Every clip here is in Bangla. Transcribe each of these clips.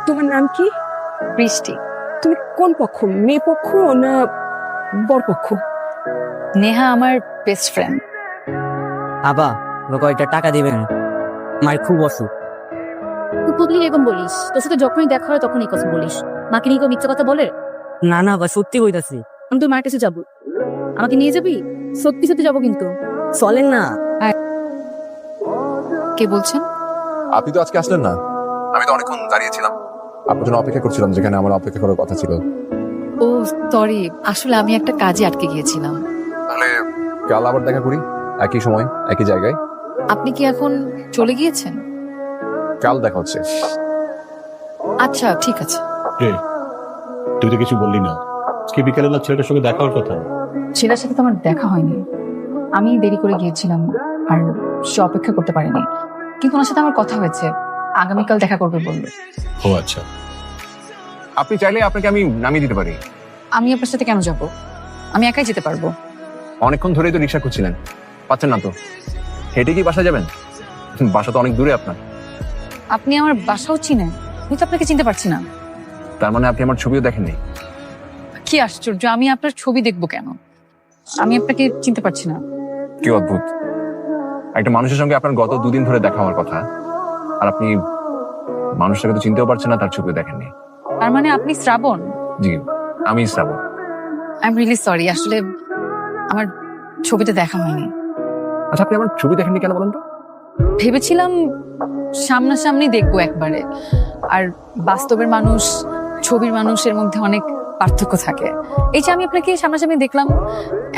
তোমার নাম কি? বৃষ্টি। তুমি কোন পক্ষ, মেয়ে পক্ষ না বর পক্ষ? নেহা আমার বেস্ট ফ্রেন্ড। আবা কয়টা টাকা দিবেন, মায়ের খুব অসুখ। তুই প্রতিদিন এরকম বলিস, তোর সাথে যখনই দেখা হয় তখন এই কথা বলিস। মাকে নিয়ে কেউ মিথ্যা কথা বলে? না না বা সত্যি কইতাছি। আমি তোর মায়ের কাছে যাবো, আমাকে নিয়ে যাবি? সত্যি সত্যি যাবো কিন্তু। চলেন না। কে বলছেন? আপনি তো আজকে আসলেন না। আমি তো অনেকক্ষণ দাঁড়িয়েছিলাম, আপনার জন্য অপেক্ষা করছিলাম, যেখানে আমার অপেক্ষা করার কথা ছিল। ও সরি, আসলে আমি একটা কাজে আটকে গিয়েছিলাম। তাহলে কাল আবার দেখা করি, একই সময় একই জায়গায়। আপনি কি এখন চলে গিয়েছেন? কাল দেখা হচ্ছে। আচ্ছা ঠিক আছে। রে, তুই তো কিছু বললি না। আজকে বিকেলে না ছেলেটার সঙ্গে দেখা হওয়ার কথা। ছেলের সাথে তো আমার দেখা হয়নি, আমি দেরি করে গিয়েছিলাম আর সে অপেক্ষা করতে পারেনি। কিন্তু ওনার সাথে আমার কথা হয়েছে, আগামীকাল দেখা করবে বললো। ও আচ্ছা। আপনি চাইলে আপনাকে আমি নামিয়ে দিতে পারি। আমি আপনার সাথে কেন যাব? আমি একাই যেতে পারবো। অনেকক্ষণ ধরেই তো রিক্সা খুঁজছিলেন, পাচ্ছেন না তো। হেঁটে কি বাসা যাবেন? বাসা তো অনেক দূরে আপনার। আপনি আমার বাসাও চিনেন, আমি তো আপনাকে চিনতে পারছি না। তার মানে আপনি আমার ছবিও দেখেননি? কি আশ্চর্য, আমি আপনার ছবি দেখবো কেন? আমি আপনাকে চিনতে পারছি না। কি অদ্ভুত, একটা মানুষের সঙ্গে আপনার গত দুদিন ধরে দেখা হওয়ার কথা, আর আপনি মানুষটাকে তো চিনতেও পারছেন না, তার ছবিও দেখেননি। তার মানে আপনি শ্রাবণ? জি, আমি শ্রাবণ। আই এম রিয়েলি সরি, আসলে আমার ছবিটা দেখা হয়নি। আচ্ছা, আপনি আমার ছবি দেখেননি কেন বলেন তো? ভেবেছিলাম সামনাসামনি দেখবো একবারে, আর বাস্তবের মানুষ ছবির মানুষের মধ্যে অনেক পার্থক্য থাকে। এই যে আমি আপনাকে সামনাসামনি দেখলাম,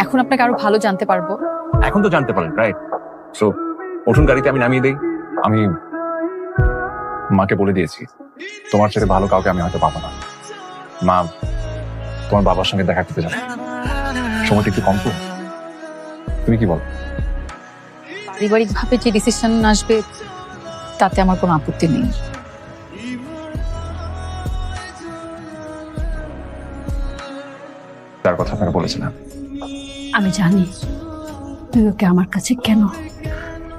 এখন আপনাকে আরো ভালো জানতে পারবো। এখন তো জানতে পারেন, রাইট? সো উঠুন, গাড়িতে আমি নামিয়ে দেই। আমি মাকে বলে দিয়েছি, তোমার চেয়ে ভালো কাউকে আমি হয়তো পাবো না। মা তোমার বাবার সঙ্গে দেখা করতে যাবে, সময়টা একটু কম তো। তুমি কি বল? পারিবারিক ভাবে যে ডিসিশন আসবে তাতে আমার কোনো আপত্তি নেই। তার কথা আপনাকে বলেছিলাম। আমি জানি তুই ওকে আমার কাছে কেন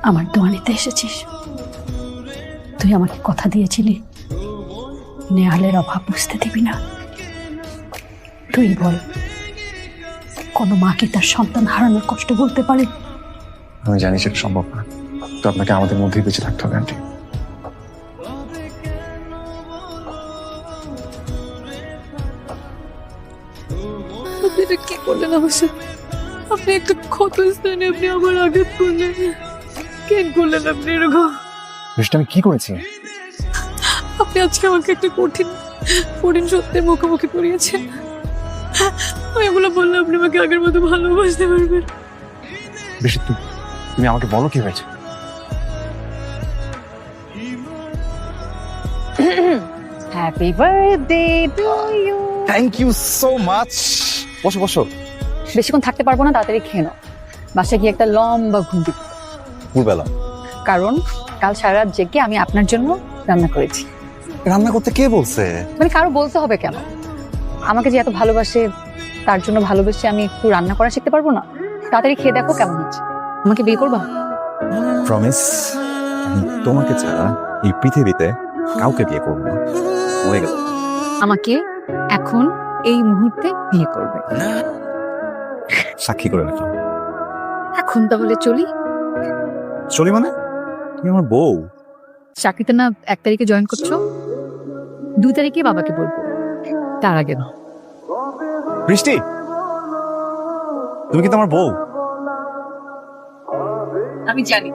আমার দোয়া নিতে এসেছিস। তুই আমাকে কথা দিয়েছিলি নেহালের অভাব বুঝতে দিবি না। তুই বল, কোনো মা কি তার সন্তান হারানোর কষ্ট বলতে পারে? আমি জানি সেটা সম্ভব না, তো আপনাকে আমাদের মধ্যেই বেঁচে থাকতে হবে আন্টি। আপনি এটা কি করলেন আমার সাথে? আপনি একটা ক্ষত স্থানে আপনি আমার আঘাত করলেন, কেন করলেন আপনি এরকম? বৃষ্টি, আমি কি করেছি? আপনি আজকে আমাকে একটা কঠিন কঠিন সত্যের মুখোমুখি করিয়েছেন। আমি এগুলো বললে আপনি আমাকে আগের মতো ভালোবাসতে পারবেন? বৃষ্টি, তুমি আমাকে বলো কি হয়েছে। Happy birthday to you. Thank you so much. বসো বসো। বেশিক্ষণ থাকতে পারবো না, তাড়াতাড়ি খেয়ে নাও। বাসায় গিয়ে একটা লম্বা ঘুম দিতে, দুপুরবেলা কারণ কাল সারা রাত জেগে আমি আপনার জন্য রান্না করেছি। রান্না করতে কে বলছে? মানে কারো বলতে হবে কেন? আমাকে যে এত ভালোবাসে, তার জন্য ভালোবেসে আমি একটু রান্না করা শিখতে পারবো না? তাড়াতাড়ি খেয়ে দেখো কেমন হচ্ছে। আমাকে বিয়ে করবা? প্রমিস, তোমাকে ছাড়া এই পৃথিবীতে কাউকে বিয়ে করবো না। হয়ে গেল। আমাকে এখন এই মুহূর্তে বিয়ে করবে। সাক্ষী করে রাখলাম। এখন তাহলে চলি। চলি মানে? তুমি আমার বউ। চাকরিতে না 1 তারিখে জয়েন করছো, 2 তারিখে বাবাকে বলবো, তার আগে না। বৃষ্টি, তুমি কিন্তু আমার বউ। আমি জানি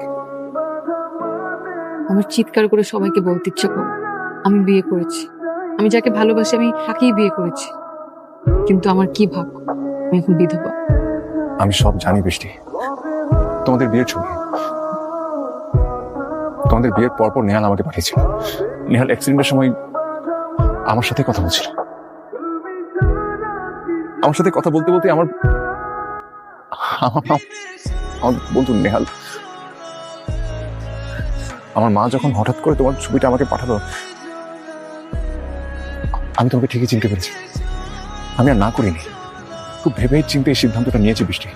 আমার চিৎকার করে সবাইকে বলতে ইচ্ছে করে আমি বিয়ে করেছি, আমি যাকে ভালোবাসি আমি তাকেই বিয়ে করেছি, কিন্তু আমার কি ভাগ্য আমি এখন বিধবা। আমি সব জানি বৃষ্টি। তোমাদের বিয়ের ছবি, তোমাদের বিয়ের পরপর নেহাল আমাকে পাঠিয়েছিল। নেহাল অ্যাক্সিডেন্টের সময় আমার সাথে কথা বলছিল। আমার সাথে কথা বলতে বলতে আমার বন্ধু নেহাল, আমার মা যখন হঠাৎ করে তোমার ছবিটা আমাকে পাঠালো, আমি তোমাকে ঠিকই চিনতে পেরেছি। আমি আর না করিনি, খুব ভেবে চিন্তে এই সিদ্ধান্তটা নিয়েছি বৃষ্টি।